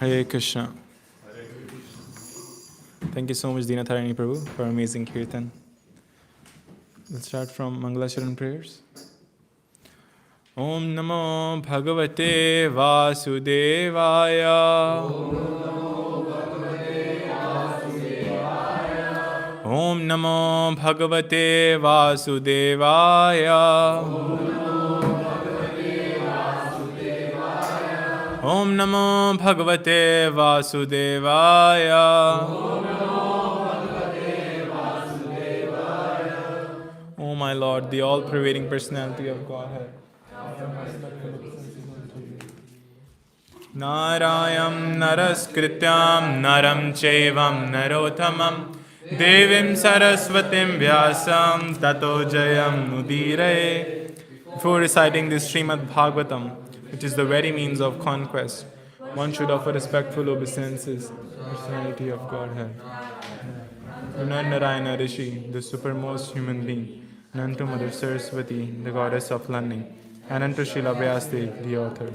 Hare Krishna. Thank you so much, Dina Tharani Prabhu, for amazing kirtan. Let's start from Mangalasharan prayers. Om Namo Bhagavate Vasudevaya. Om Namo Bhagavate Vasudevaya. Om Namo Bhagavate Vasudevaya. O my Lord, the all-pervading personality of Godhead. Narayam Naraskrityam Naram Chaivam Narottamam Devim Saraswatim Vyasam Tato Jayam Mudire. Before reciting this Srimad Bhagavatam, which is the very means of conquest, one should offer respectful obeisances to the personality of Godhead. Lord Narayana Rishi, the supermost human being, and unto Mother Saraswati, the goddess of learning, and unto Srila Vyasdev, the author.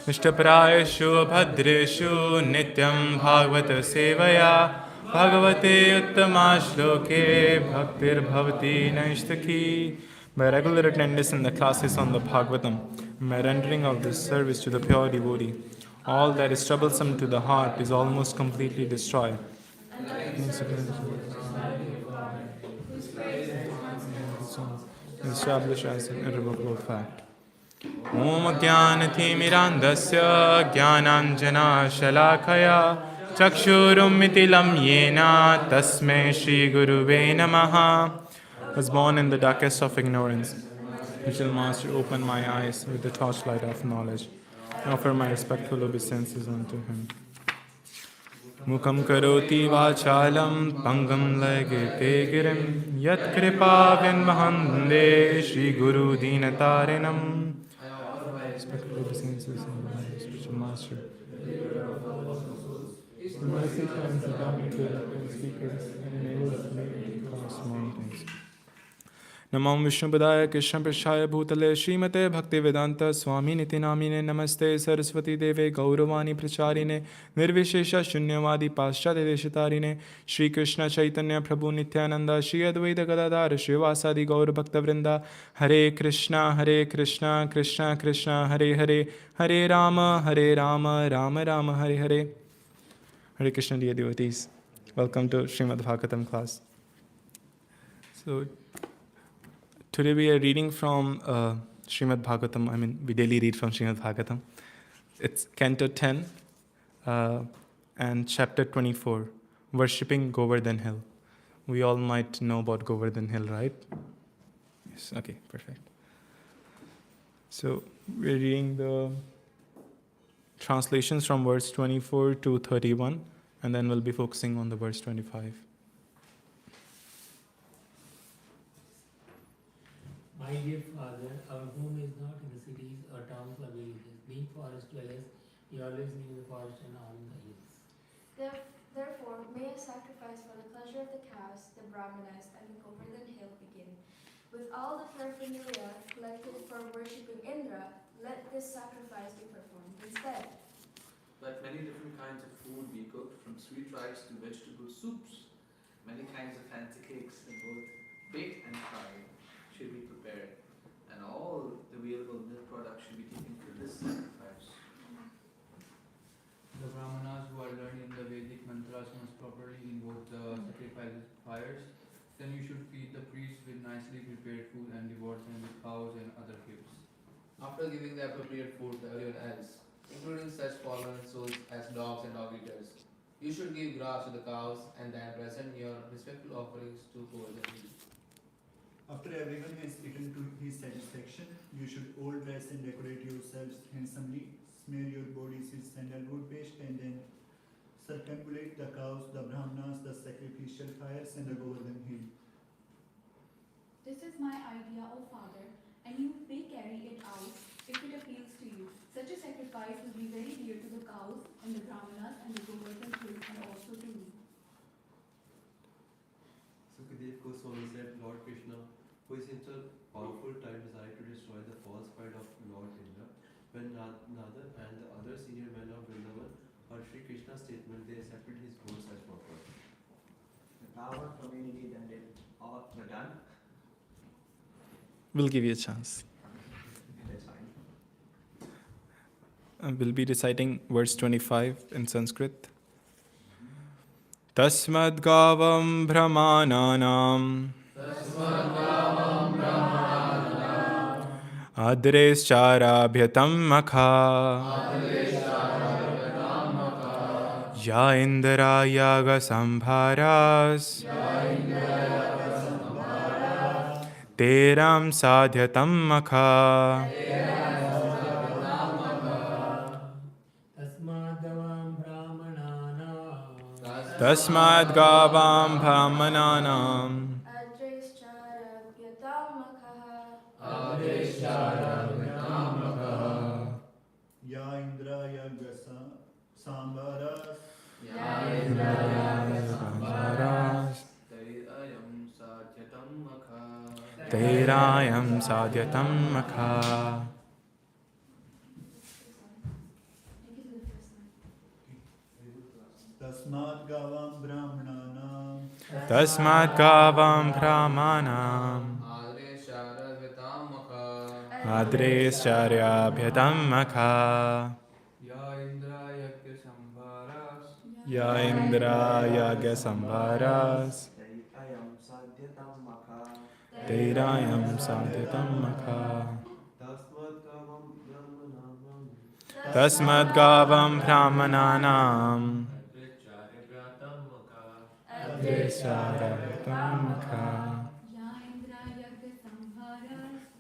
Ishtaprayashu bhadreshu nityam bhagavata sevaya bhagavate uttama shloke bhaktir bhavati naishtaki. By regular attendance in the classes on the Bhagavatam, by rendering of this service to the pure devotee, all that is troublesome to the heart is almost completely destroyed. Established as an irrevocable fact. Om Jnanathimmirandasya Jnananjana Shalakaya Chakshurumitilam Yena Tasmai Shri Guruve Namaha. Was born in the darkest of ignorance. Little Master, open my eyes with the torchlight of knowledge. I offer my respectful obeisances unto him. Mukam karoti vachalam pangam lagete girim yat kripa vinmahande Shri Guru Dinatarinam. Respectful obeisances and my spiritual master. The mercy comes down to the speakers and enables me to cross mountains. Namam Vishnupadaya Krishna Prashaya Bhutale Srimate Bhaktivedanta Swami Niti Namine Namaste Saraswati Deve Gauravani Pracharine Nirvishesha Shunyavadi Paschate Deshatarine Shri Krishna Chaitanya Prabhu Nityananda Shri Advaita Gadadhara Srivasadi Gaur Bhakta Vrinda Hare Krishna Krishna Krishna Hare Hare Hare Rama Rama Rama Hare Hare. Hare Krishna dear devotees. Welcome to Srimad Bhagavatam class. So today we are reading from Srimad Bhagavatam. We daily read from Srimad Bhagavatam. It's Canto 10 and Chapter 24, Worshipping Govardhan Hill. We all might know about Govardhan Hill, right? Yes, okay, perfect. So we're reading the translations from verse 24 to 31, and then we'll be focusing on the verse 25. My dear Father, our home is not in the cities or towns or villages. Being forest dwellers, we always knew the forest and all in the hills. Therefore, may a sacrifice for the pleasure of the cows, the brahmanas, and the Govardhan Hill begin. With all the paraphernalia collected for worshipping Indra, let this sacrifice be performed instead. Let many different kinds of food be cooked, from sweet rice to vegetable soups. Many kinds of fancy cakes, both baked and fried, should be prepared, and all the available milk products should be taken for this sacrifice. The brahmanas who are learned in the Vedic mantras must properly invoke the sacrifice fires. Then you should feed the priests with nicely prepared food and reward them with cows and other gifts. After giving the appropriate food to everyone else, including such fallen souls as dogs and dog eaters, you should give grass to the cows and then present your respectful offerings to Govardhan Hill. After everyone has eaten to his satisfaction, you should all dress and decorate yourselves handsomely, smear your bodies with sandalwood paste, and then circumambulate the cows, the brahmanas, the sacrificial fires, and the Govardhan Hill. This is my idea, O Father, and you may carry it out if it appeals to you. Such a sacrifice will be very dear to the cows and the brahmanas and the Govardhan Hill, and also to me. Sukadev Goswami said, Lord Krishna, who is in a powerful time, desired to destroy the false pride of Lord Indra, when Nada and the other senior men of Vrindavan On Sri Krishna's statement, they accepted his words as proper. Our community then did all were done. We'll give you a chance. That's fine. We'll be reciting verse 25 in Sanskrit. Tasmad gavam brahmananam adrescharabhyatam makha ya indra yaga sambharas teram sadhyatam makha tasmad gavam brahmananam Ya Indra ya Gasa Sambaras. Terayam sadhyatam makha. Tasmat gavam brahmananam. Tasmat gavam brahmanam adrescharabhyatam makha. Ya Indra Yagya Sambharas Ya Indra yaga sambharas Ayam sadhyatam makha. Terayam sadhyatam makha. Tasmat gavam brahmananam. Tasmat gavam brahmananam adrescharabhyatam makha.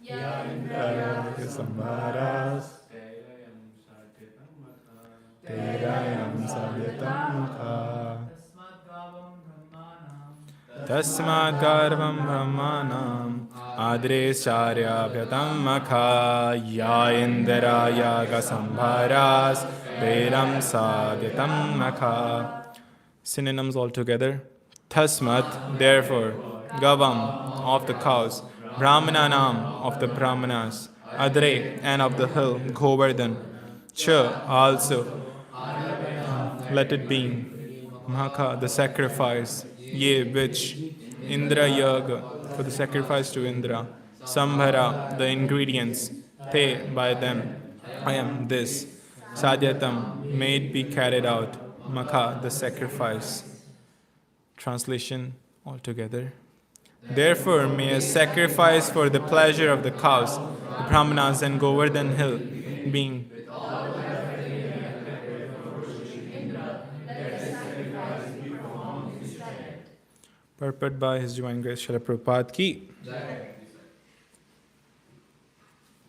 Ya Indra Yagya Sambharas Sambharas. Terayam sadhyatam makha. Tasmat gavam brahmanam adrescharabhyatam makha. Ya Indra yaga sambharas Teram sadhyatam makha. Synonyms altogether. Tasmat, therefore, gavam, of the cows, brahmananam, of the brahmanas, adre, and of the hill, Govardhan, cha, also, let it be, Maka, the sacrifice, ye, which, Indra Yaga, for the sacrifice to Indra, Sambhara, the ingredients, te, by them, I am this, Sadhyatam, made be carried out, Maka, the sacrifice. Translation altogether. Therefore, may a sacrifice for the pleasure of the cows, the Brahmanas, and Govardhan hill, being purport by His Divine Grace Srila Prabhupada ki.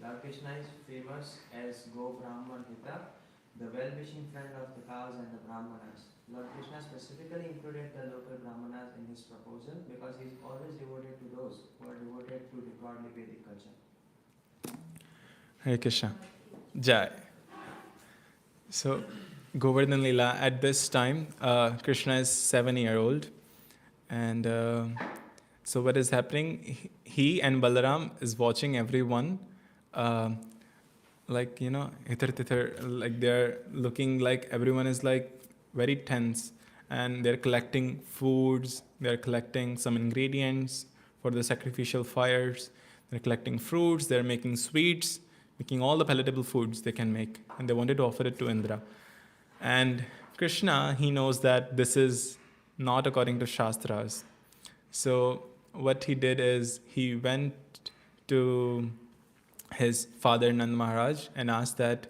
Lord Krishna is famous as Go Brahman Hita, the well-wishing friend of the cows and the Brahmanas. Lord Krishna specifically included the local Brahmanas in his proposal because he is always devoted to those who are devoted to the godly Vedic culture. Hare Krishna. Jai. So, Govardhan Lila, at this time, Krishna is 7-year-old. And so what is happening, he and Balaram is watching everyone, like, hither tither, like they're looking like everyone is like very tense. And they're collecting foods, they're collecting some ingredients for the sacrificial fires. They're collecting fruits, they're making sweets, making all the palatable foods they can make. And they wanted to offer it to Indra. And Krishna, he knows that this is not according to Shastras. So what he did is he went to his father Nand Maharaj and asked that,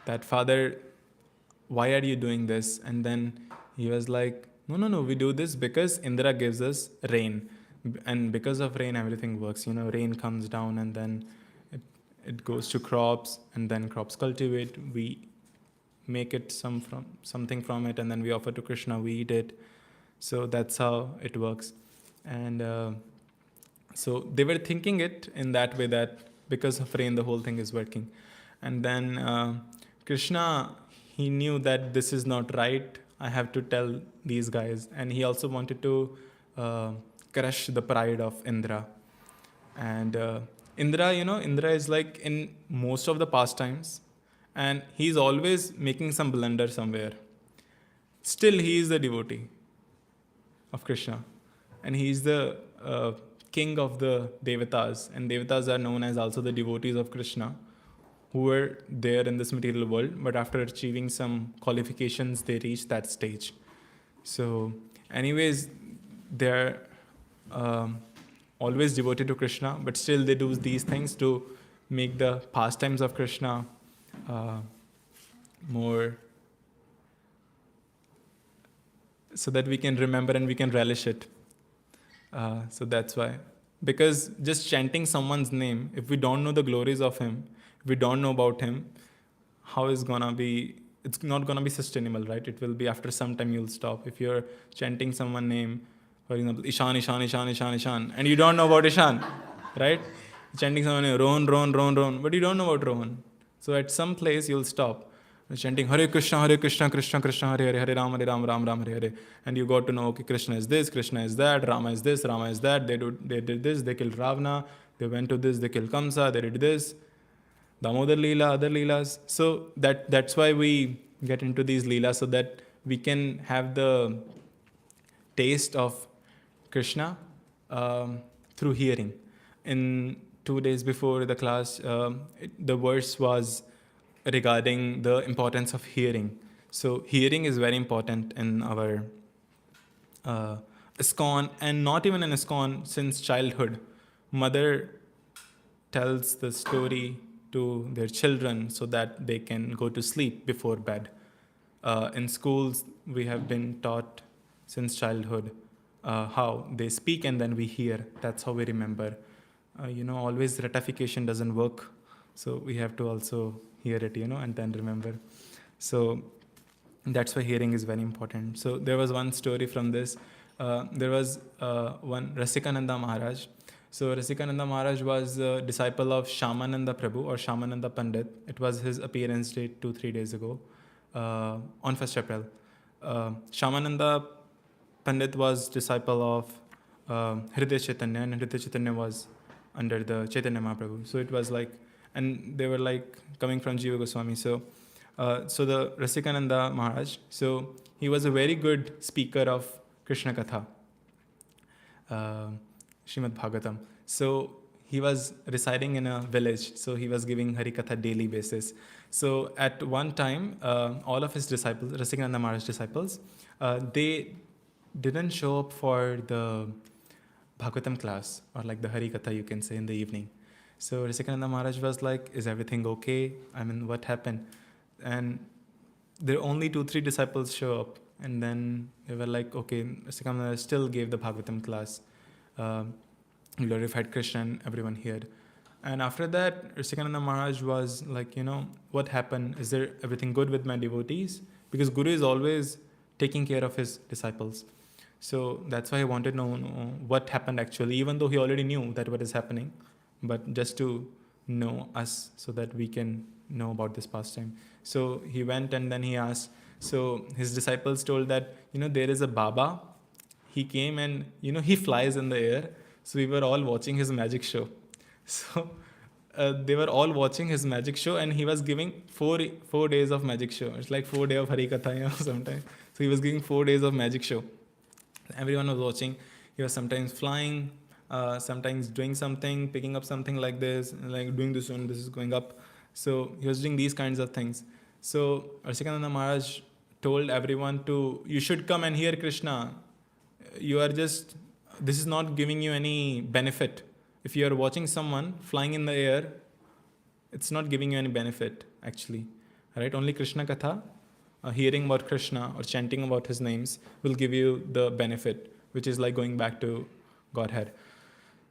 that father, why are you doing this? And then he was like, no, we do this because Indra gives us rain. And because of rain, everything works. Rain comes down and then it goes to crops, and then crops cultivate. We make it something from it, and then we offer to Krishna, we eat it. So that's how it works. And so they were thinking it in that way, that because of rain the whole thing is working. And then Krishna, he knew that this is not right, I have to tell these guys. And he also wanted to crush the pride of Indra. And Indra is like in most of the pastimes, and he's always making some blunder somewhere. Still, he is the devotee of Krishna, and he is the king of the Devatas, and Devatas are known as also the devotees of Krishna, who were there in this material world, but after achieving some qualifications, they reach that stage. So, anyways, they're always devoted to Krishna, but still they do these things to make the pastimes of Krishna more, so that we can remember and we can relish it. So that's why. Because just chanting someone's name, if we don't know the glories of him, if we don't know about him, how is gonna be, it's not gonna be sustainable, right? It will be after some time you'll stop. If you're chanting someone's name, for example, Ishan, Ishan, Ishan, Ishan, Ishan, and you don't know about Ishan, right? Chanting someone's name, Rohan, Rohan, Rohan, Rohan, but you don't know about Rohan. So at some place you'll stop. Chanting Hare Krishna, Krishna Krishna, Hare Hare, Hare Ram, Ram Ram, Hare Hare, and you got to know, okay, Krishna is this, Krishna is that, Rama is this, Rama is that. They did this, they killed Ravana. They went to this, they killed Kamsa. They did this, Damodar Leela, other Leelas. So that's why we get into these Leelas, so that we can have the taste of Krishna through hearing. In 2 days before the class, the verse was regarding the importance of hearing. So hearing is very important in our ISKCON, and not even in ISKCON, since childhood. Mother tells the story to their children so that they can go to sleep before bed. In schools, we have been taught since childhood how they speak and then we hear. That's how we remember. Always ratification doesn't work. So we have to also hear it, and then remember. So that's why hearing is very important. So there was one story from this. There was one Rasikananda Maharaj. So Rasikananda Maharaj was a disciple of Shyamananda Prabhu or Shyamananda Pandit. It was his appearance date 2-3 days ago on 1st April. Shyamananda Pandit was disciple of Hriday Chaitanya, and Hriday Chaitanya was under the Chaitanya Mahaprabhu. So it was like, and they were like coming from Jiva Goswami. So the Rasikananda Maharaj, so he was a very good speaker of Krishna Katha, Srimad Bhagavatam. So he was residing in a village. So he was giving Hari Katha daily basis. So at one time, all of his disciples, Rasikananda Maharaj disciples, they didn't show up for the Bhagavatam class, or like the Hari Katha, you can say, in the evening. So Rasikananda Maharaj was like, is everything okay? I mean, what happened? And there only 2-3 disciples show up. And then they were like, okay, Rasikananda Maharaj still gave the Bhagavatam class. Glorified Krishna and everyone here. And after that, Rasikananda Maharaj was like, what happened? Is there everything good with my devotees? Because Guru is always taking care of his disciples. So that's why I wanted to know what happened actually, even though he already knew that what is happening. But just to know us so that we can know about this pastime. So he went and then he asked. So his disciples told that, there is a Baba. He came and, he flies in the air. So we were all watching his magic show. So they were all watching his magic show, and he was giving 4 days of magic show. It's like 4 days of Hari Katha, sometimes. So he was giving 4 days of magic show. Everyone was watching. He was sometimes flying, sometimes doing something, picking up something like this, like doing this one, this is going up. So he was doing these kinds of things. So Rasikananda Maharaj told everyone you should come and hear Krishna. This is not giving you any benefit. If you are watching someone flying in the air, it's not giving you any benefit, actually. Right? Only Krishna Katha, hearing about Krishna or chanting about his names will give you the benefit, which is like going back to Godhead.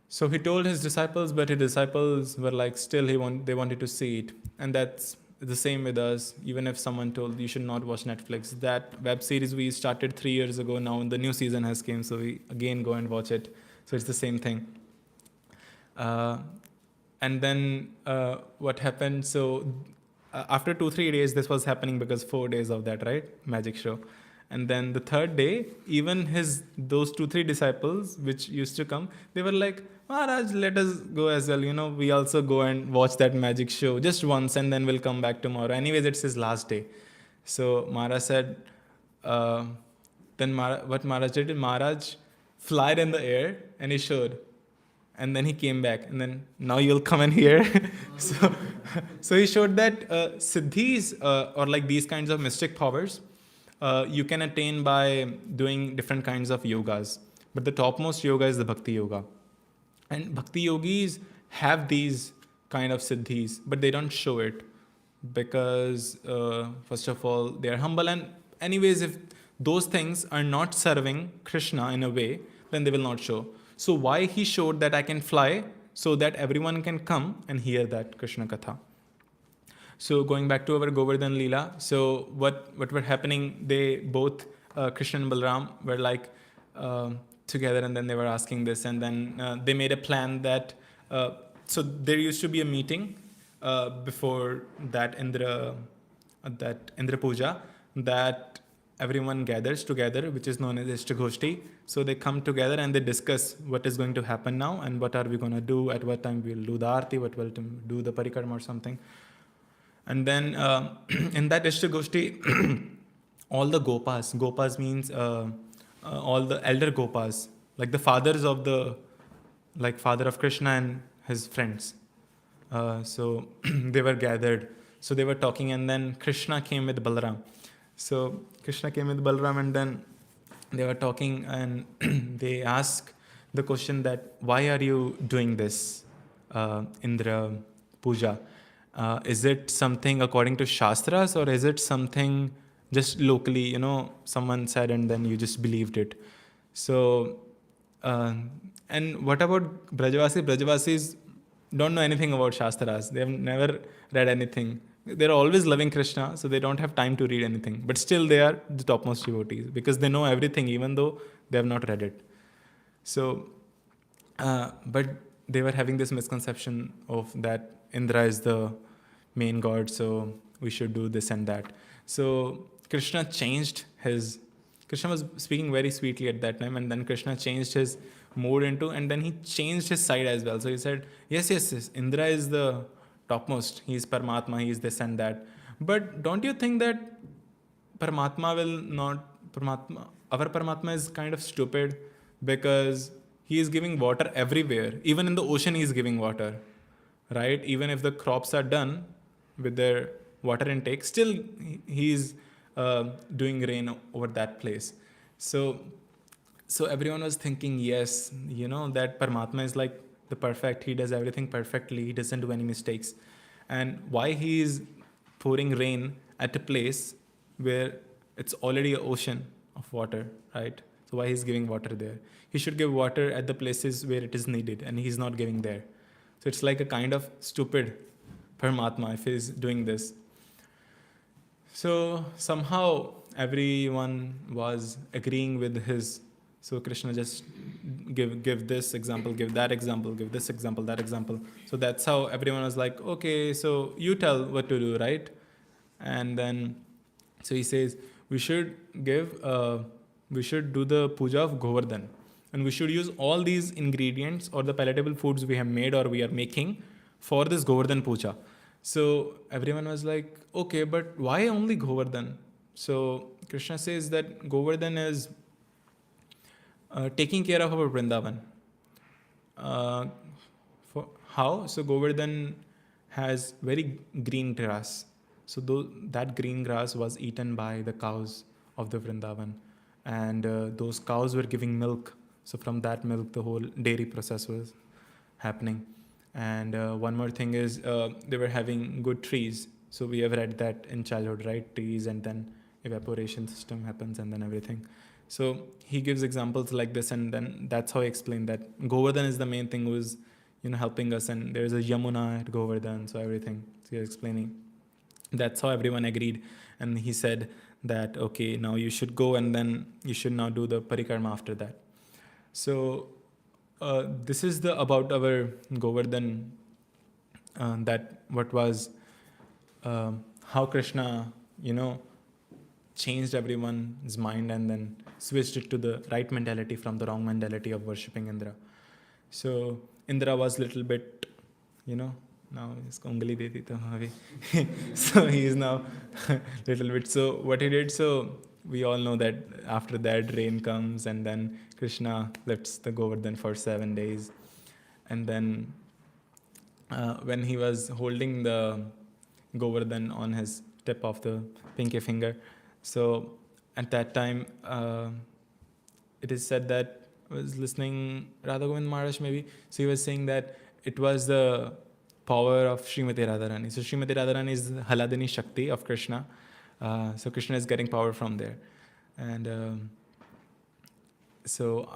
So he told his disciples, but his disciples were like, still they wanted to see it. And that's the same with us. Even if someone told you should not watch Netflix, that web series we started 3 years ago, now the new season has came, so we again go and watch it. So it's the same thing. And then what happened? So after 2-3 days, this was happening because 4 days of that, right? Magic show. And then the third day, even those 2-3 disciples which used to come, they were like, Maharaj, let us go as well. We also go and watch that magic show just once, and then we'll come back tomorrow. Anyways, it's his last day. So Maharaj said, then what Maharaj did, Maharaj flied in the air and he showed. And then he came back, and then now you'll come and hear. so he showed that siddhis, or like these kinds of mystic powers, you can attain by doing different kinds of yogas. But the topmost yoga is the bhakti yoga. And bhakti yogis have these kind of siddhis, but they don't show it because, first of all, they are humble. And anyways, if those things are not serving Krishna in a way, then they will not show. So why he showed that I can fly, so that everyone can come and hear that Krishna Katha. So going back to our Govardhan Leela, so what were happening, they both, Krishna and Balram, were like together, and then they were asking this, and then they made a plan that, so there used to be a meeting before that Indra Puja, that everyone gathers together, which is known as Ishtagoshti. So they come together and they discuss what is going to happen now and what are we going to do, at what time we'll do the arti, what we'll do the parikarma or something. And then in that Ishtagoshti, all the gopas means all the elder gopas, like the fathers of father of Krishna and his friends. So they were gathered. So they were talking, and then Krishna came with Balaram. So Krishna came with Balram, and then they were talking, and they asked the question that, why are you doing this, Indra Puja? Is it something according to Shastras, or is it something just locally, someone said and then you just believed it? So, and what about Brajavasi? Brajavasis don't know anything about Shastras. They have never read anything. They're always loving Krishna, so they don't have time to read anything. But still they are the topmost devotees because they know everything, even though they have not read it. So, but they were having this misconception of that Indra is the main god, so we should do this and that. So Krishna was speaking very sweetly at that time, and then Krishna changed his mood and then he changed his side as well. So he said, yes, Indra is the topmost, he is Paramatma, he is this and that. But don't you think that our Paramatma is kind of stupid, because he is giving water everywhere. Even in the ocean he is giving water, right? Even if the crops are done with their water intake, still he is doing rain over that place. So everyone was thinking, yes, that Paramatma is like the perfect, he does everything perfectly, he doesn't do any mistakes. And why he is pouring rain at a place where it's already an ocean of water, right? So why he's giving water there? He should give water at the places where it is needed, and he's not giving there. So it's like a kind of stupid Paramatma if he's doing this. So somehow everyone was agreeing with his. So Krishna just give this example, give that example, give this example, that example. So that's how everyone was like, okay, so you tell what to do, right? And then, so he says, we should do the puja of Govardhan. And we should use all these ingredients or the palatable foods we have made or we are making for this Govardhan puja. So everyone was like, okay, but why only Govardhan? So Krishna says that Govardhan is taking care of our Vrindavan. For how? So Govardhan has very green grass. So that green grass was eaten by the cows of the Vrindavan. And those cows were giving milk. So from that milk, the whole dairy process was happening. And one more thing is they were having good trees. So we have read that in childhood, right? Trees, and then evaporation system happens, and then everything. So he gives examples like this, and then that's how he explained that Govardhan is the main thing who is, helping us, and there's a Yamuna at Govardhan, so everything. So he's explaining. That's how everyone agreed, and he said that, okay, now you should go, and then you should now do the parikarma after that. So this is about our Govardhan, that what was, how Krishna, changed everyone's mind and then switched it to the right mentality from the wrong mentality of worshipping Indra. So Indra was little bit, now isko ungli de di to abhi. So he is now little bit. So what he did, so we all know that after that rain comes and then Krishna lifts the Govardhan for 7 days. And then when he was holding the Govardhan on his tip of the pinky finger, so at that time it is said that I was listening Radha Govind Maharaj maybe, so he was saying that it was the power of Srimati Radharani. So Srimati Radharani is Haladini Shakti of Krishna. So Krishna is getting power from there. And so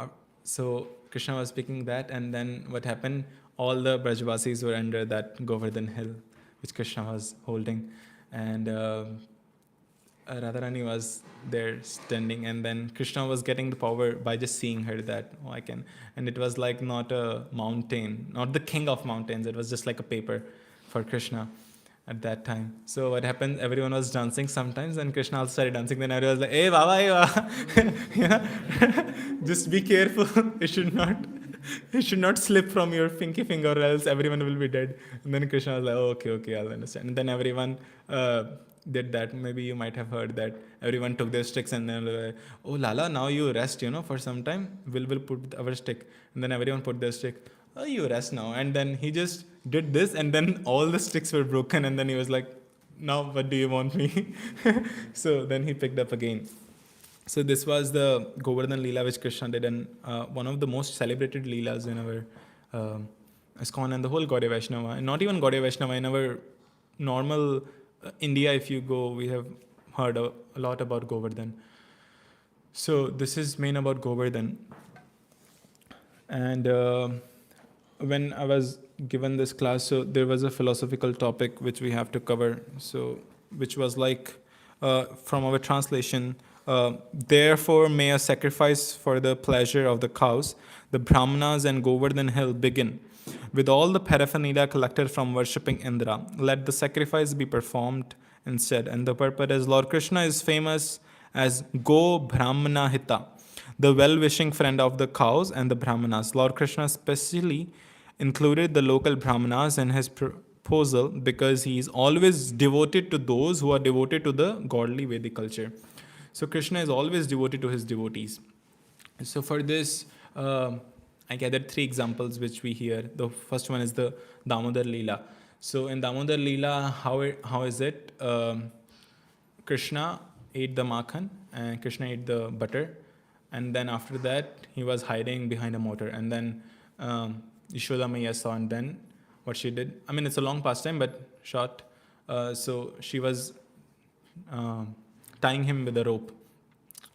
Krishna was speaking that, and then what happened, all the Brajvasis were under that Govardhan hill which Krishna was holding, and Radharani was there standing, and then Krishna was getting the power by just seeing her that, I can. And it was like not a mountain, not the king of mountains, it was just like a paper for Krishna at that time. So what happened, everyone was dancing sometimes, and Krishna also started dancing. Then everyone was like, hey Baba, hey Baba. Just be careful, it should not slip from your pinky finger or else everyone will be dead. And then Krishna was like, oh, okay, I'll understand. And then everyone did that. Maybe you might have heard that everyone took their sticks and then like, oh Lala, now you rest, for some time. We'll put our stick. And then everyone put their stick. Oh, you rest now. And then he just did this, and then all the sticks were broken. And then he was like, now what do you want me? So then he picked up again. So this was the Govardhan Leela which Krishna did, and one of the most celebrated Leelas in our ISKCON and the whole Gaudiya Vaishnava, and not even Gaudiya Vaishnava, in our normal India, if you go, we have heard a lot about Govardhan. So this is main about Govardhan. And when I was given this class, so there was a philosophical topic which we have to cover, so which was like from our translation, therefore may a sacrifice for the pleasure of the cows, the Brahmanas and Govardhan hill begin. With all the paraphernalia collected from worshipping Indra, let the sacrifice be performed instead. And the purport is, Lord Krishna is famous as Go Brahmana Hita, the well-wishing friend of the cows and the Brahmanas. Lord Krishna specially included the local Brahmanas in his proposal because he is always devoted to those who are devoted to the godly Vedic culture. So Krishna is always devoted to his devotees. So for this, I gathered 3 examples which we hear. The first one is the Damodar Leela. So in Damodar Leela, how is it? Krishna ate the makhan and Krishna ate the butter. And then after that, he was hiding behind a motor. And then Yashoda Maiya saw, and then what she did, I mean, it's a long pastime, but short. So she was tying him with a rope.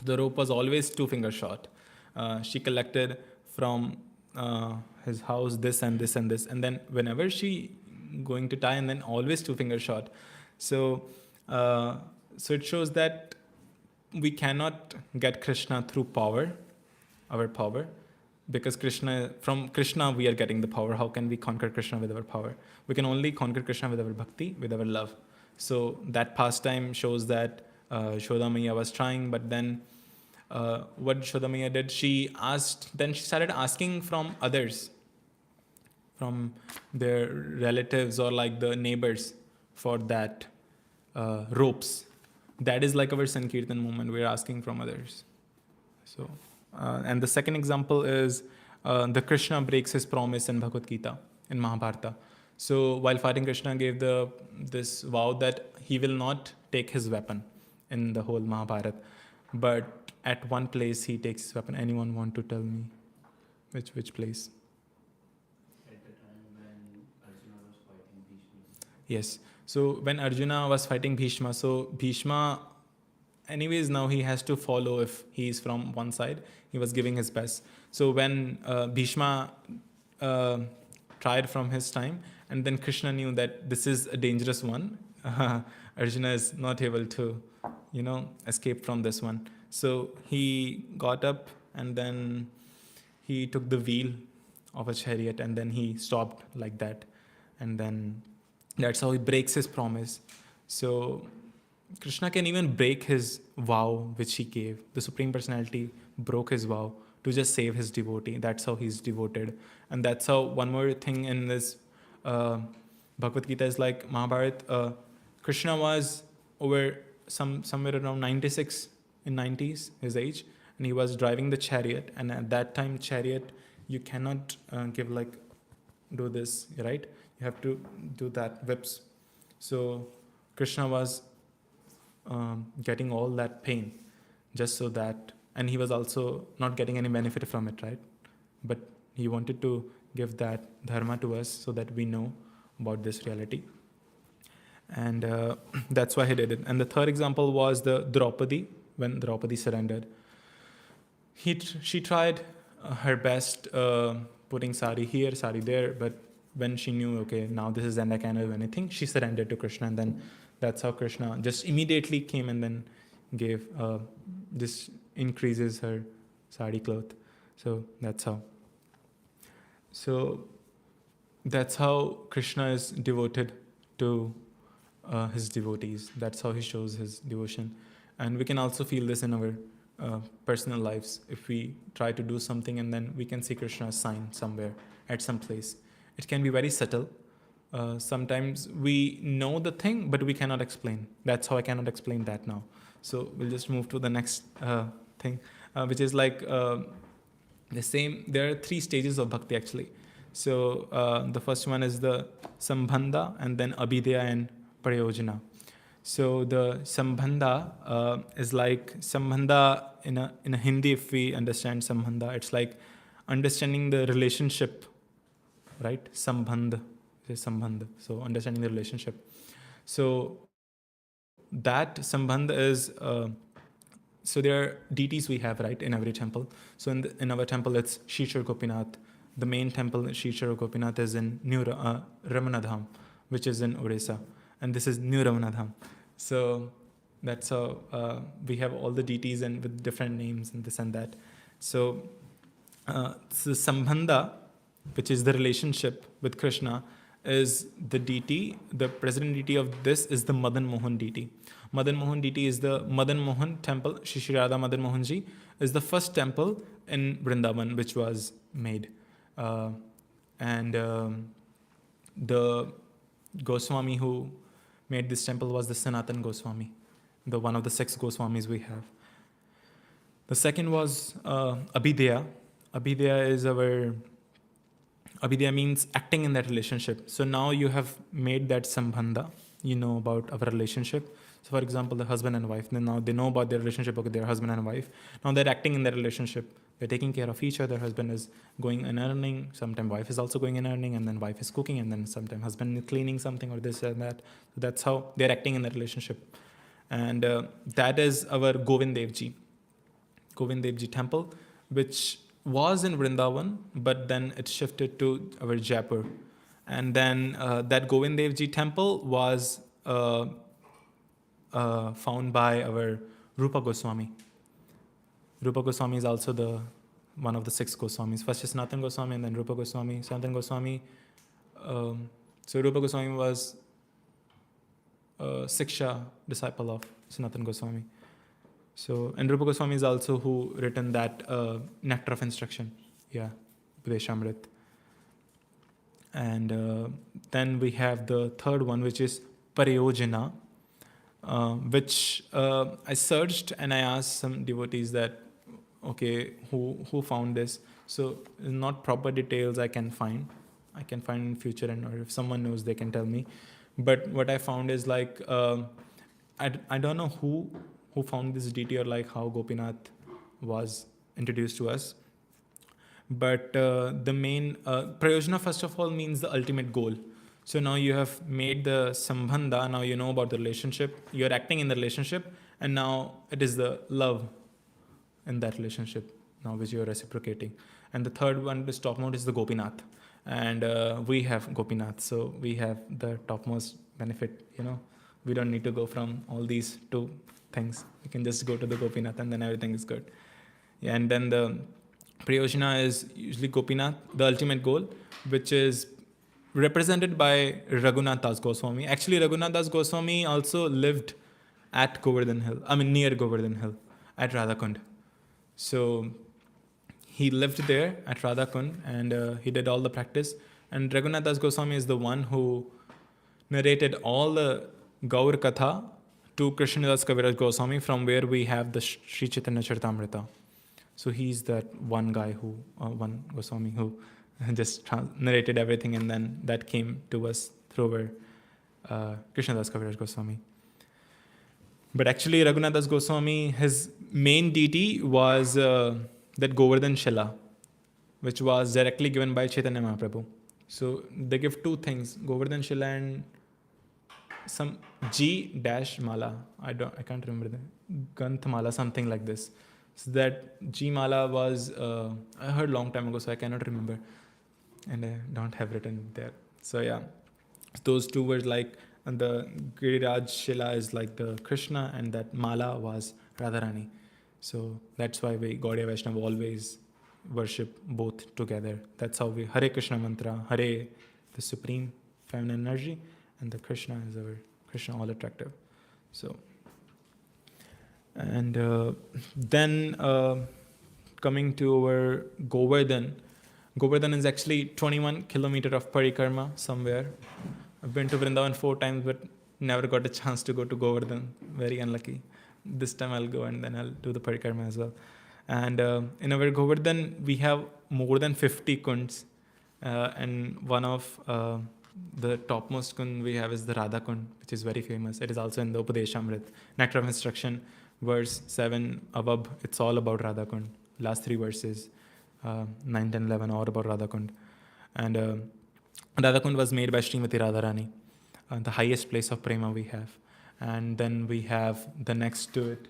The rope was always 2 fingers short. She collected from his house this and this and this, and then whenever she going to tie, and then always 2 fingers short. So it shows that we cannot get Krishna through power, our power, because from Krishna we are getting the power. How can we conquer Krishna with our power? We can only conquer Krishna with our bhakti, with our love. So that pastime shows that Yashoda Maiya was trying, but then what Yashoda Maiya did, she started asking from others, from their relatives or like the neighbors for that ropes. That is like our Sankirtan movement, we're asking from others. So, and the second example is the Krishna breaks his promise in Bhagavad Gita, in Mahabharata. So while fighting, Krishna gave this vow that he will not take his weapon in the whole Mahabharata. But at one place he takes his weapon. Anyone want to tell me which place? At the time when Arjuna was fighting Bhishma. Yes. So when Arjuna was fighting Bhishma, so Bhishma, anyways, now he has to follow if he is from one side. He was giving his best. So when Bhishma tried from his time, and then Krishna knew that this is a dangerous one. Arjuna is not able to, escape from this one. So he got up and then he took the wheel of a chariot and then he stopped like that. And then that's how he breaks his promise. So Krishna can even break his vow which he gave. The Supreme Personality broke his vow to just save his devotee. That's how he's devoted. And that's how, one more thing in this Bhagavad Gita is like Mahabharata, Krishna was over somewhere around 96 in 90s, his age, and he was driving the chariot. And at that time, chariot, you cannot give like, do this, right? You have to do that, whips. So Krishna was getting all that pain just so that, and he was also not getting any benefit from it, right? But he wanted to give that dharma to us so that we know about this reality. And that's why he did it. And the third example was the Draupadi, when Draupadi surrendered. She tried her best putting sari here, sari there, but when she knew, okay, now this is the end, I can't do anything, she surrendered to Krishna. And then that's how Krishna just immediately came and then gave, this increases her sari cloth. So that's how. So that's how Krishna is devoted to his devotees. That's how he shows his devotion. And we can also feel this in our personal lives. If we try to do something and then we can see Krishna's sign somewhere, at some place. It can be very subtle. Sometimes we know the thing, but we cannot explain. That's how I cannot explain that now. So we'll just move to the next thing, which is like the same. There are 3 stages of bhakti actually. So the first one is the sambandha, and then abhidheya and prayojana. So the sambandha is like sambandha in a Hindi. If we understand sambandha, it's like understanding the relationship, right? Sambandha is sambandha. So understanding the relationship. So that sambandha is. So there are deities we have, right, in every temple. So in our temple, it's Shishar Gopinath. The main temple, Shishar Gopinath, is in New Ramanadham, which is in Odisha. And this is New Ramanadham. So that's how we have all the deities and with different names and this and that. So Sambandha, which is the relationship with Krishna, is the deity. The president deity of this is the Madan Mohan deity. Madan Mohan deity is the Madan Mohan temple. Shri Radha Madan Mohan ji is the first temple in Vrindavan which was made. And the Goswami who made this temple was the Sanatan Goswami, the one of the 6 Goswamis we have. The second was Abhidheya. Abhidheya means acting in that relationship. So now you have made that sambandha, you know about our relationship. So for example, the husband and wife, then now they know about their relationship, okay, they're husband and wife. Now they're acting in their relationship. They're taking care of each other. Husband is going and earning. Sometimes wife is also going and earning, and then wife is cooking, and then sometimes husband is cleaning something or this and that. So that's how they're acting in the relationship. And that is our Govind Dev Ji temple, which was in Vrindavan, but then it shifted to our Jaipur. And then that Govind Dev Ji temple was found by our Rupa Goswami. Rupa Goswami is also one of the 6 Goswamis. First is Sanatan Goswami and then Rupa Goswami. Sanatan Goswami. So Rupa Goswami was Siksha disciple of Sanatan Goswami. So, and Rupa Goswami is also who written that Nectar of Instruction. Yeah, Updeshamrit. And then we have the third one, which is Parayojana, which I searched and I asked some devotees that, okay, who found this? So not proper details I can find in future, and or if someone knows, they can tell me. But what I found is like, I don't know who found this deity or like how Gopinath was introduced to us. But the main prayojana, first of all, means the ultimate goal. So now you have made the sambandha, now you know about the relationship, you're acting in the relationship, and now it is the love in that relationship, now which you're reciprocating. And the third one, this topmost, is the Gopinath. And we have Gopinath, so we have the topmost benefit, We don't need to go from all these 2 things. We can just go to the Gopinath and then everything is good. Yeah, and then the Prayojana is usually Gopinath, the ultimate goal, which is represented by Raghunath Das Goswami. Actually, Raghunath Das Goswami also lived at Govardhan Hill. I mean, near Govardhan Hill, at Radhakund. So he lived there at Radhakund, and he did all the practice. And Raghunath Das Goswami is the one who narrated all the Gaur Katha to Krishnadas Kaviraj Goswami, from where we have the Sri Chaitanya Charitamrita. So he's that one guy one Goswami who just narrated everything, and then that came to us through our Krishnadas Kaviraj Goswami. But actually, Raghunath Das Goswami, his main deity was that Govardhan Shila, which was directly given by Chaitanya Mahaprabhu. So they give two things, Govardhan Shila and some G dash mala. I can't remember the Ganth mala, something like this. So that G mala was I heard long time ago, so I cannot remember, and I don't have written there. So yeah, those two were like, and the Giriraj Shila is like the Krishna, and that mala was Radharani. So that's why we Gaudiya Vaishnava always worship both together. That's how we Hare Krishna mantra, Hare the supreme feminine energy, and the Krishna is our Krishna all attractive. So, and then coming to our Govardhan. Govardhan is actually 21 kilometer of parikrama somewhere. I've been to Vrindavan 4 times, but never got a chance to go to Govardhan. Very unlucky. This time I'll go, and then I'll do the parikrama as well. And in our Govardhan, we have more than 50 kunds, and one of the topmost kund we have is the Radha Kund, which is very famous. It is also in the Upadeshamrit, Nectar of Instruction, verse 7 above. It's all about Radha Kund. Last 3 verses, 9, 10, 11, all about Radha Kund. And Radha Kund was made by Srimati Radharani, the highest place of prema we have. And then we have the next to it,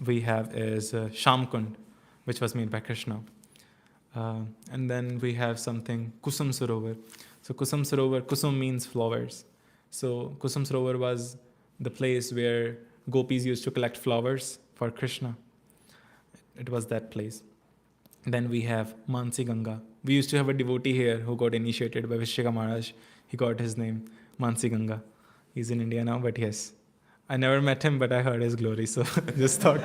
we have is Sham Kund, which was made by Krishna. And then we have something, Kusum Sarovar. So Kusum Sarovar, Kusum means flowers. So Kusum Sarovar was the place where gopis used to collect flowers for Krishna. It was that place. Then we have Mansi Ganga. We used to have a devotee here who got initiated by Vishaka Maharaj. He got his name, Mansi Ganga. He's in India now, but yes. I never met him, but I heard his glory, so just thought.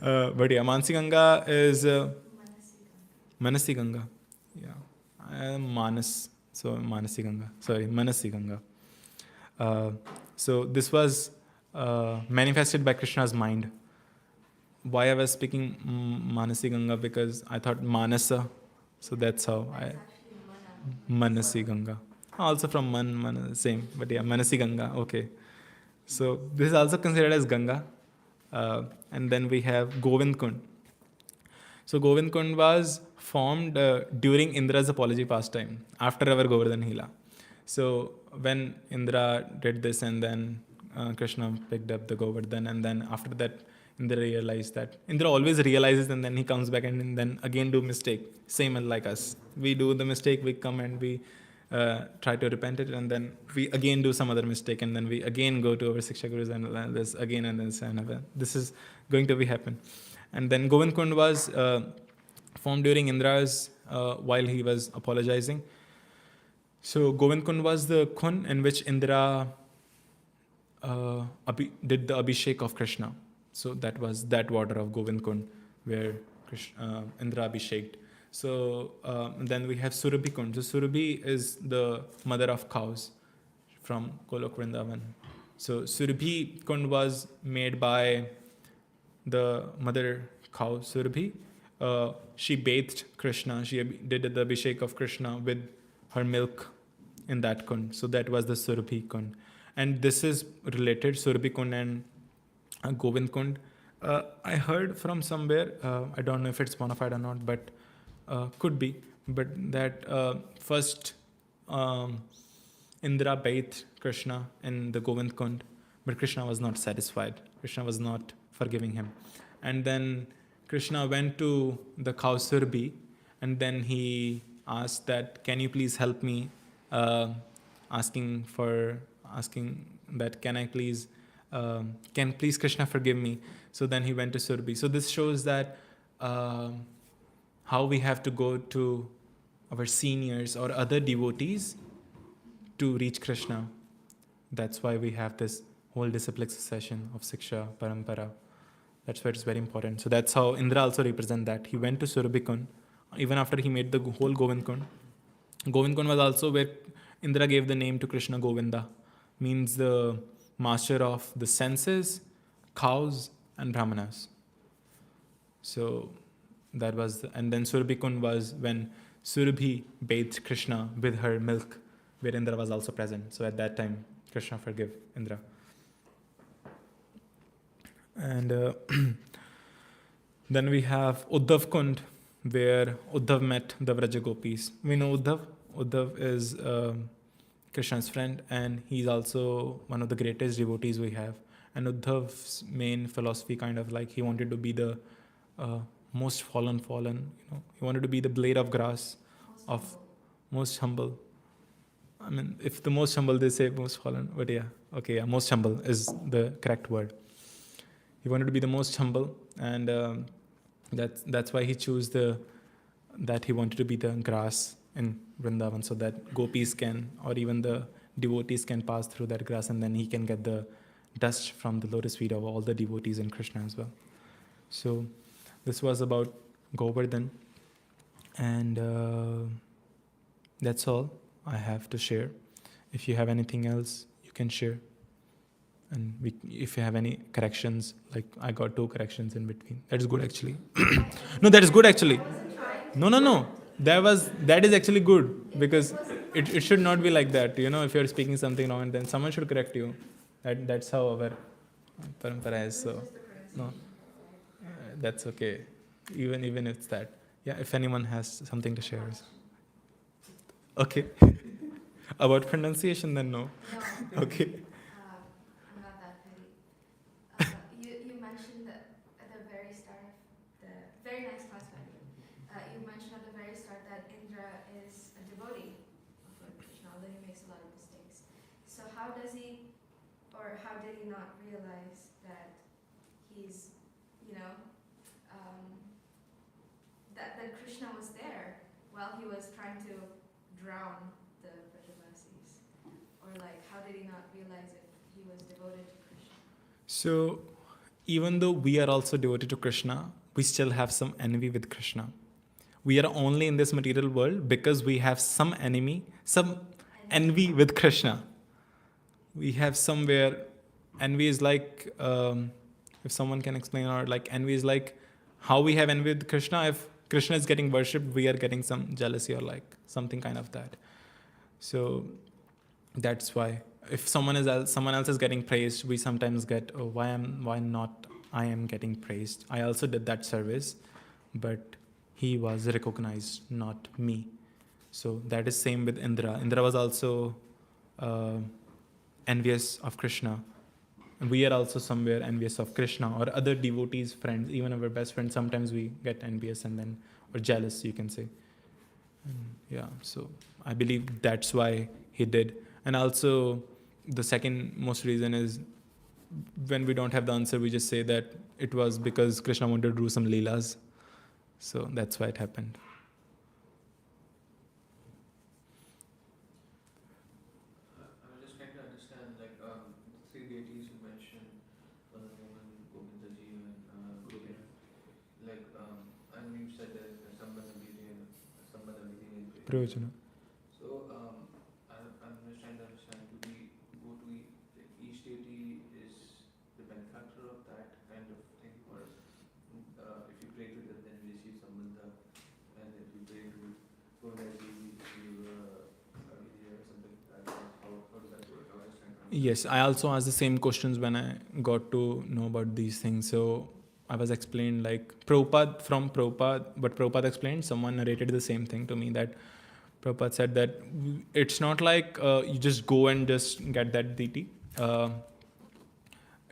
But yeah, Mansi Ganga is Manasi Ganga. Yeah, I am Manas, so Manasi Ganga. Sorry, Manasi Ganga. So this was manifested by Krishna's mind. Why I was speaking Manasi Ganga, because I thought Manasa, so that's how I Manasi Ganga. Also from Man, same, but yeah, Manasi Ganga. Okay, so this is also considered as Ganga, and then we have Govind Kund. So Govind Kund was formed during Indra's apology pastime after our Govardhan Hila. So when Indra did this, and then Krishna picked up the Govardhan, and then after that Indra realized that Indra always realizes, and then he comes back and then again do mistake. Same as like us, we do the mistake, we come and we try to repent it, and then we again do some other mistake, and then we again go to our Siksha Gurus and this again and this, and this is going to be happen. And then Govind Kund was formed during Indra's while he was apologizing. So Govind Kund was the Kund in which Indra did the Abhishek of Krishna. So that was that water of Govind Kund where Indra Abhisheked. So then we have Surabhi Kund. So Surabhi is the mother of cows from Golok Vrindavan. So Surabhi Kund was made by the mother cow Surabhi. She bathed Krishna. She did the Abhishek of Krishna with her milk in that Kund. So that was the Surabhi Kund. And this is related, Surabhi Kund and Govind Kund. I heard from somewhere, I don't know if it's bona fide or not, but could be, but that first Indra bathed Krishna in the Govind Kund, but Krishna was not satisfied. Krishna was not forgiving him. And then Krishna went to the cow Surabhi, and then he asked that, can you please help me, asking that, can please Krishna forgive me? So then he went to Surabhi. So this shows that how we have to go to our seniors or other devotees to reach Krishna. That's why we have this whole disciplic succession of Siksha, Parampara. That's why it's very important. So that's how Indra also represent that. He went to Surabhikund, even after he made the whole Govindkund. Govindkund was also where Indra gave the name to Krishna, Govinda. Means the master of the senses, cows and brahmanas. So that was, and then Surabhikund was when Surabhi bathed Krishna with her milk, where Indra was also present. So at that time, Krishna forgave Indra. And then we have Uddhav Kund, where Uddhav met the Vraja Gopis. We know Uddhav. Uddhav is Krishna's friend, and he's also one of the greatest devotees we have. And Uddhav's main philosophy, kind of like, he wanted to be the most fallen. He wanted to be the blade of grass of most humble. I mean, if the most humble, they say most fallen, but yeah, okay, yeah, most humble is the correct word. He wanted to be the most humble, and that's why he chose that he wanted to be the grass in Vrindavan, so that gopis can, or even the devotees can pass through that grass, and then he can get the dust from the lotus feet of all the devotees in Krishna as well. So this was about Govardhan, and that's all I have to share. If you have anything else, you can share. And if you have any corrections, like I got 2 corrections in between. That is good actually. No, that is good actually. No. That is actually good, because it should not be like that. If you're speaking something wrong, and then someone should correct you. That's how our parampara is. So no, that's okay. Even if it's that. Yeah, if anyone has something to share. Okay. About pronunciation, then no. Okay. I'm not that petty. You mentioned that at the very start of the very nice class, by the way. You mentioned at the very start that Indra is a devotee of Lord Krishna, although he makes a lot of mistakes. So how did he not realize that he's, that Krishna was there while he was trying to drown the Brajavasis? Or how did he not realize if he was devoted to Krishna? So, even though we are also devoted to Krishna, we still have some envy with Krishna. We are only in this material world because we have some envy with Krishna. We have somewhere, envy is like, if someone can explain, or like envy is like how we have envy with Krishna. If Krishna is getting worshipped, we are getting some jealousy or like something kind of that. So that's why if someone else is getting praised, we sometimes get, oh, why not I am getting praised? I also did that service, but he was recognized, not me. So that is same with Indra. Indra was also envious of Krishna. And we are also somewhere envious of Krishna or other devotees, friends, even our best friends. Sometimes we get envious or jealous, you can say. Yeah, so I believe that's why he did. And also, the second most reason is when we don't have the answer, we just say that it was because Krishna wanted to do some leelas. So that's why it happened. I'm just trying to understand, the 3 deities you mentioned, Govinda, Govindaji, and Govinda. And you said that Sambandha meeting is Pravachana. So I'm just trying to understand, go to each deity is the benefactor of that kind of thing, or if you pray to them, then you receive Sambandha, and if you pray to Govindaji, you or something like that. How does that work? I was trying to understand. Yes, I also asked the same questions when I got to know about these things. So I was explained like Prabhupada, but Prabhupada explained, someone narrated the same thing to me, that Prabhupada said that it's not like you just go and just get that deity.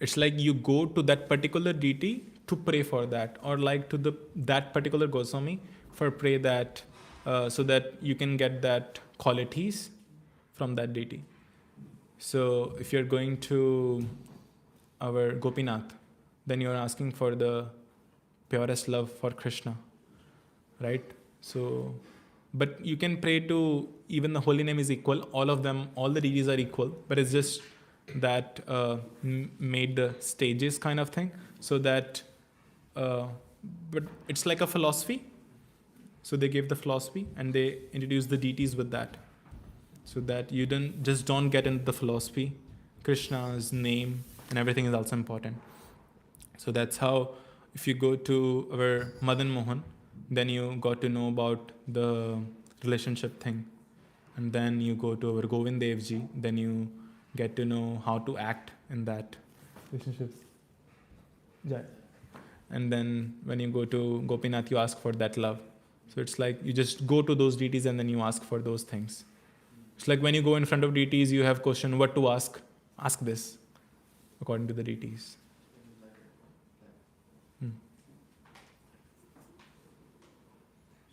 It's like you go to that particular deity to pray for that, or like to that particular Goswami for pray that, so that you can get that qualities from that deity. So if you're going to our Gopinath, then you're asking for the purest love for Krishna, right? So, but you can pray to, even the holy name is equal, all of them, all the deities are equal, but it's just that made the stages kind of thing, so that, but it's like a philosophy. So they gave the philosophy and they introduced the deities with that, so that you don't get into the philosophy. Krishna's name and everything is also important. So that's how, if you go to our Madan Mohan, then you got to know about the relationship thing. And then you go to our Govind Dev Ji, then you get to know how to act in that relationships. Yeah. And then when you go to Gopinath, you ask for that love. So it's like you just go to those deities and then you ask for those things. It's like when you go in front of deities, you have question what to ask. Ask this, according to the deities.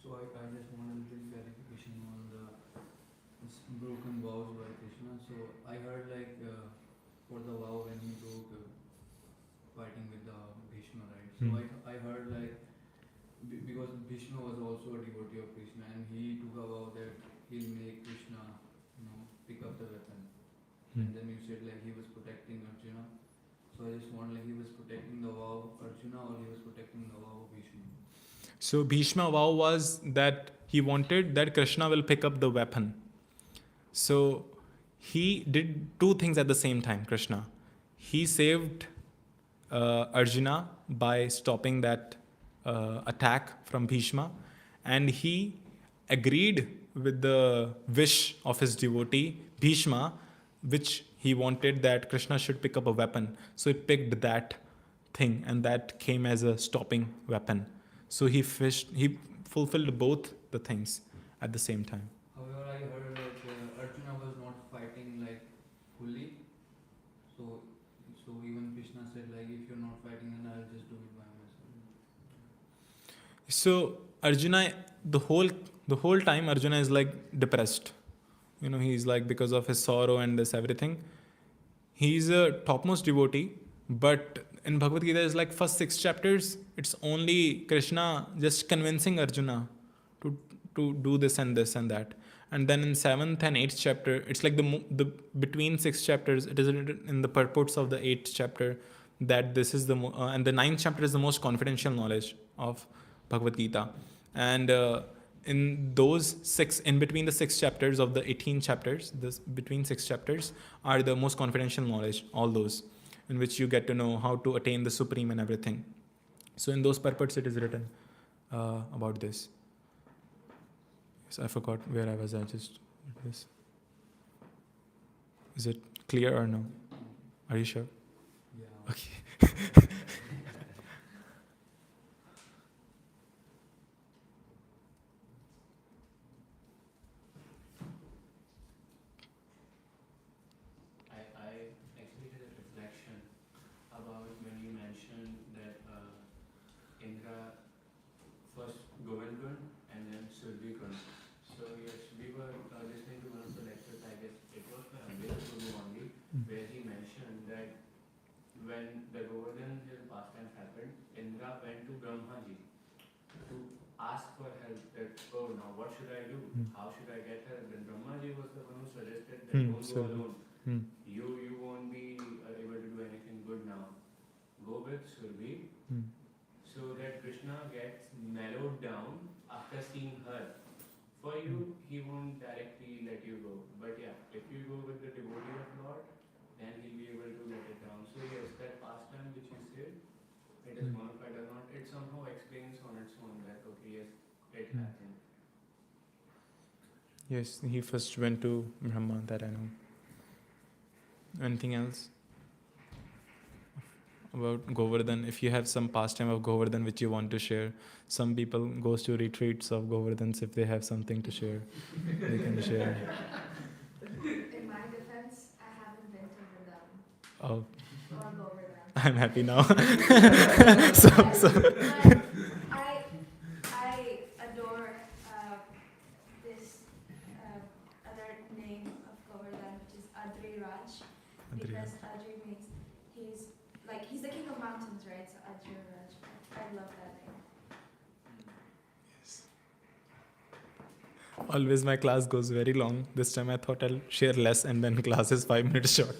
So I just want a little clarification on the broken vows by Krishna. So I heard like for the vow when he broke fighting with the Bhishma, right? So I heard like because Bhishma was also a devotee of Krishna and he took a vow that he'll make Krishna, pick up the weapon. And then you said like he was protecting Arjuna. So I just want like he was protecting the vow of Arjuna or he was protecting the vow of Bhishma. So Bhishma vow was that he wanted that Krishna will pick up the weapon. So he did two things at the same time, Krishna. He saved Arjuna by stopping that attack from Bhishma, and he agreed with the wish of his devotee Bhishma, which he wanted that Krishna should pick up a weapon. So he picked that thing, and that came as a stopping weapon. So he fulfilled both the things at the same time. However, I heard like Arjuna was not fighting like fully. So even Krishna said like if you're not fighting, then I'll just do it by myself. So Arjuna, the whole time Arjuna is like depressed. He's like, because of his sorrow and this everything. He's a topmost devotee, but in Bhagavad Gita is like first 6 chapters, it's only Krishna just convincing Arjuna to do this and this and that. And then in 7th and 8th chapter, it's like the between 6 chapters, it is written in the purports of the 8th chapter that this is and the 9th chapter is the most confidential knowledge of Bhagavad Gita. And in those 6, in between the 6 chapters of the 18 chapters, between 6 chapters are the most confidential knowledge, all those, in which you get to know how to attain the supreme and everything. So in those purports it is written about this. So I forgot where I was at, just this. Is it clear or no? Are you sure? Yeah. Okay. I actually had a reflection about when you mentioned that Indra first Govindgun and then Surbhigun. So yes, we were listening to one of the lectures, I guess it was for Ambedkar Guru only, where he mentioned that when the Govardhan Hill pastime happened, Indra went to Brahmaji to ask for help that, oh now what should I do? How should I get help? And Brahmaji was the one who suggested that don't go alone. You won't be able to do anything good now. Go with Surbhi, so that Krishna gets mellowed down after seeing her. For you, he won't directly let you go. But yeah, if you go with the devotee of Lord, then he'll be able to let it down. So yes, that pastime which you said, it is modified or not, it somehow explains on its own that okay, yes, it happened. Yes, he first went to Brahma, that I know. Anything else about Govardhan? If you have some pastime of Govardhan which you want to share, some people goes to retreats of Govardhans. If they have something to share, they can share. In my defense, I haven't been to Vrindavan Oh, or Govardhan. I'm happy now. But I adore this other name of Govardhan, which is Adri Raj, because Adri means he's the king of mountains, right? So Adri Raj. I love that name. Always my class goes very long. This time I thought I'll share less and then class is 5 minutes short.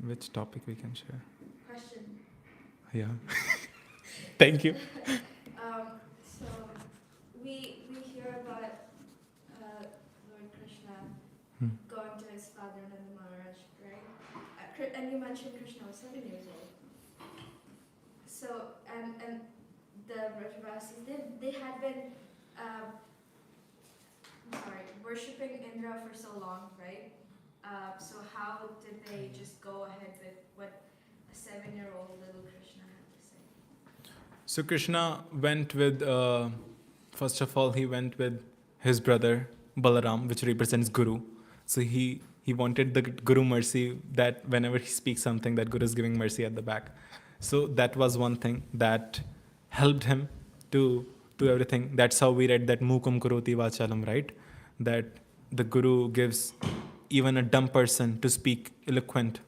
Which topic we can share? Question. Yeah. Thank you. So we hear about Lord Krishna going to his father Nanda Maharaj, right? And you mentioned Krishna was 7 years old. So and the Brajavasis they had been worshipping Indra for so long, right? So how did they just go ahead with what a 7-year-old little Krishna had to say? So Krishna went with, first of all, he went with his brother Balaram, which represents Guru. So he wanted the Guru mercy, that whenever he speaks something, that Guru is giving mercy at the back. So that was one thing that helped him to everything. That's how we read that Mukum Karoti Vachalam, right? That the Guru gives even a dumb person to speak eloquent.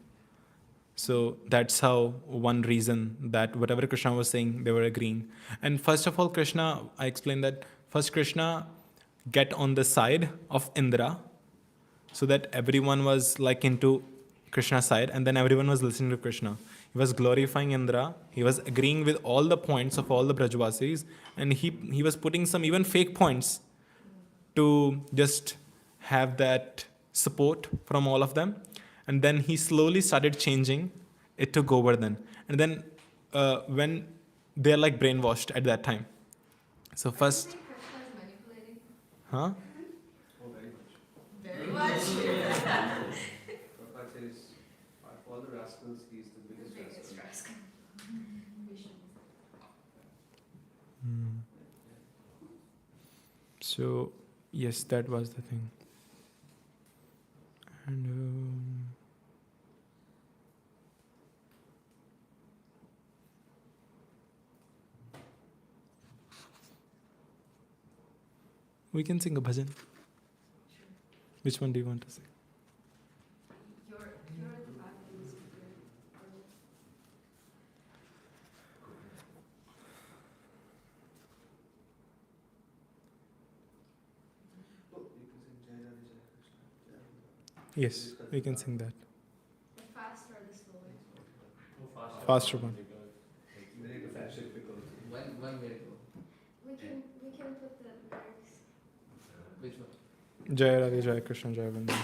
So that's how one reason that whatever Krishna was saying, they were agreeing. And first of all, Krishna, I explained that first Krishna get on the side of Indra, so that everyone was like into Krishna's side, and then everyone was listening to Krishna. He was glorifying Indra, he was agreeing with all the points of all the Brajavasis, and he was putting some even fake points to just have that support from all of them. And then he slowly started changing it to Govardhan. And then when they're like brainwashed at that time. So first... Do you think Krishna is manipulating? Huh? Oh, very much. Very much. Prabhupada says, out of all the rascals, he's the biggest Biggest rascal. rascal. So, yes, that was the thing. And we can sing a bhajan. Which one do you want to sing? You're the Bhakta speaker. Oh, you can sing Jai Radhe Jai Krishna. Jai Radhe. Yes, we can sing that. The faster or the slower? Faster one. Very difficult. One minute ago. We can put the lyrics. Which one? Jai Radhe Jai Krishna Jai Vrindavan.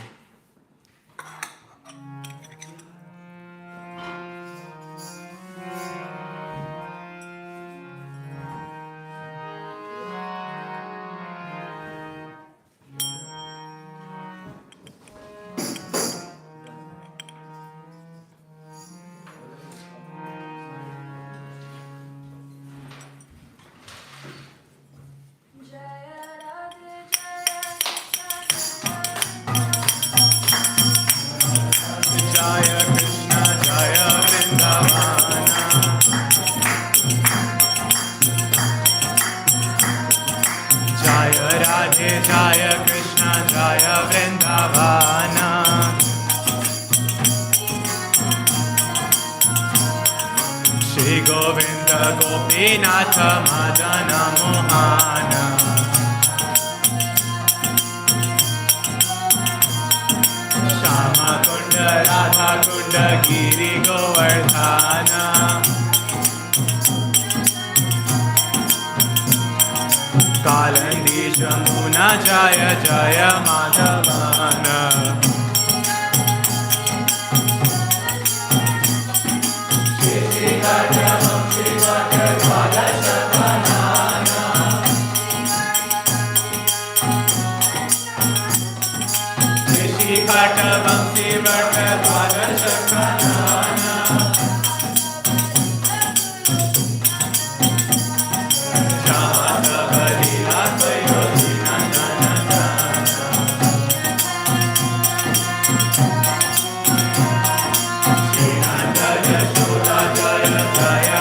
Jaya Radhe Jaya Krishna Jaya Krishna Jaya Vrindavana. Jaya Radhe Jaya Krishna Jaya Vrindavana. Shri Govinda Gopinatha Madana Mohana. Shama Kunda Radha Kunda Giri Govardhana. Kalandi Shambhuna Jaya Jaya Madhavana. Rishi Khata Vamsi Varta Dwadasha Pranana. Jata Balila Kayoji Nandana. Shri Nanda Yashoda Jaya Jaya